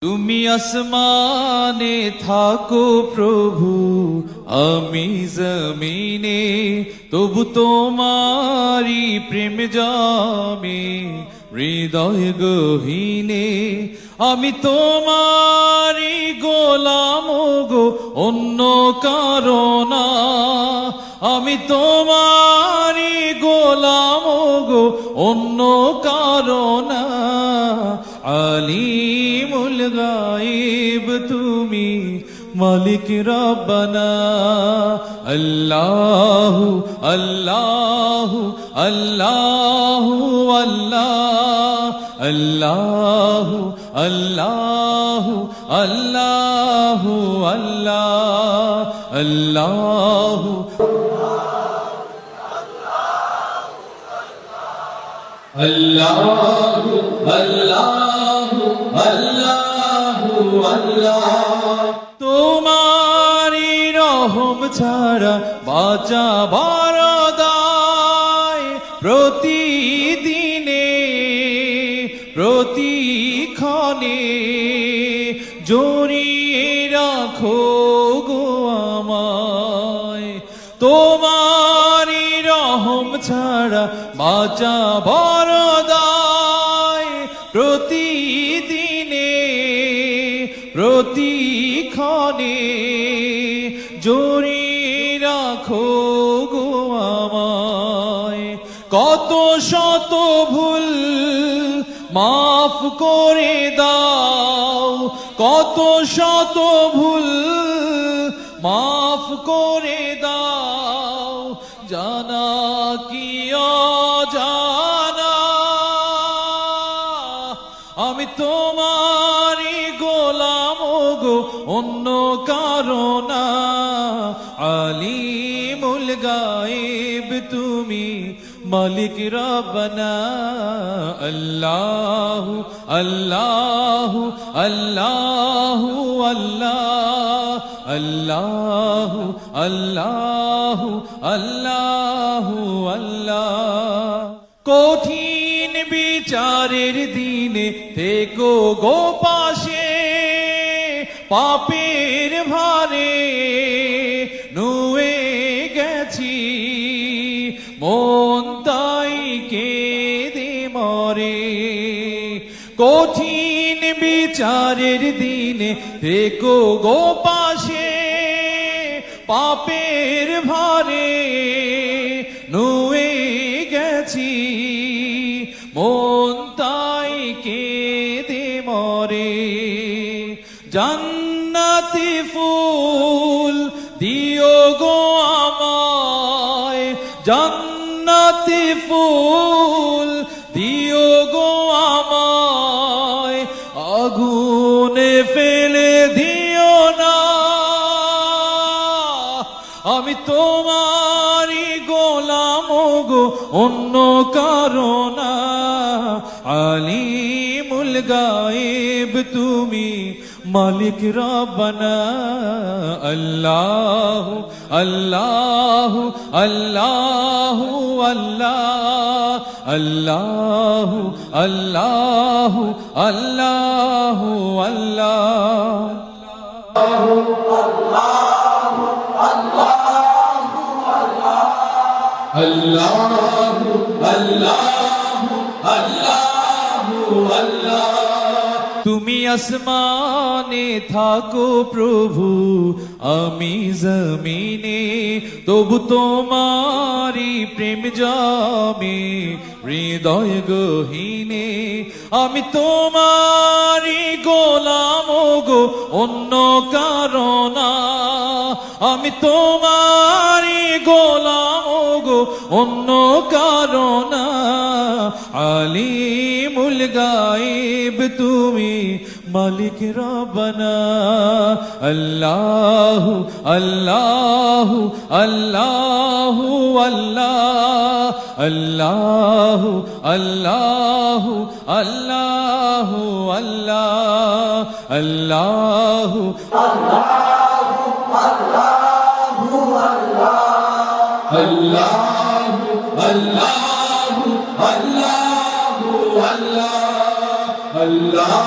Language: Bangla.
তুমি আসমানে থাকো প্রভু, আমি জমিনে, তবু তোমারি প্রেম জামে হৃদয় গহীনে। আমি তোমারি গোলাম গো, অন্য কারো না। আমি তোমারি গোলাম গো, অন্য কারো না। আলিমুল গায়ব তুমি, মালিক রব্বানা। আল্লাহু আল্লাহু আল্লাহু আল্লাহ, আল্লাহু আল্লাহু আল্লাহু আল্লাহ, আল্লাহু আল্লাহু আল্লাহু আল্লাহু আল্লাহ। তোমারি রহম ছাড়া বাঁচাবার দায়, প্রতিদিনে প্রতিক্ষণে জড়িয়ে রাখো গো আমায়। তোমারি রহম ছাড়া বাঁচাবার দায়, প্রতিদিনে প্রতিক্ষণে জড়িয়ে রাখো গো আমায়। কত শত ভুল মাফ করে দাও, কত শত ভুল মাফ করে দাও, জানা কি অজানা। আমি তোমারি গোলাম গো, অন্য কারো না। আলিমুল গায়ব তুমি, মালিক রব্বানা। আল্লাহু আল্লাহু আল্লাহু আল্লাহ, আল্লাহু আল্লাহু আল্লাহু আল্লাহ। কঠিন বিচারের দিনে থেকো গো পাশে, পাপের ভারে নুয়ে গেছি, মন তাই কেঁদে মরে। কঠিন বিচারের দিনে থেকো গো পাশে, পাপের ভারে নুয়ে গেছি, মন তাই কেঁদে মরে। জান্নাতি ফুল দিও গো আমায়, জান্নাতি ফুল দিও গো আমায়, আগুনে ফেলে দিও না। আমি তোমারি গোলাম গো, অন্য কারো না। আলিমুল গায়ব তুমি, মালিক রব্বানা। আল্লাহু আল্লাহু আল্লাহু আল্লাহ, আল্লাহু আল্লাহু আল্লাহু আল্লাহ। আল্লাহু আল্লাহু আল্লাহু আল্লাহ। তুমি আসমানে থাকো প্রভু, আমি জমিনে, তবু তোমারি প্রেম জামে হৃদয় গহীনে। আমি তোমারি গোলাম গো, অন্য কারো না। আমি তোমারি গোলাম গো, অন্য কারো না। আলিমুল গায়ব তুমি, মালিক রব্বানা। আল্লাহু আল্লাহু আল্লাহু আল্লাহ, আল্লাহু আল্লাহু আল্লাহু আল্লাহ, আল্লাহু আল্লাহু আল্লাহু আল্লাহু আল্লাহু আল্লাহু আল্লাহ, আল্লাহ।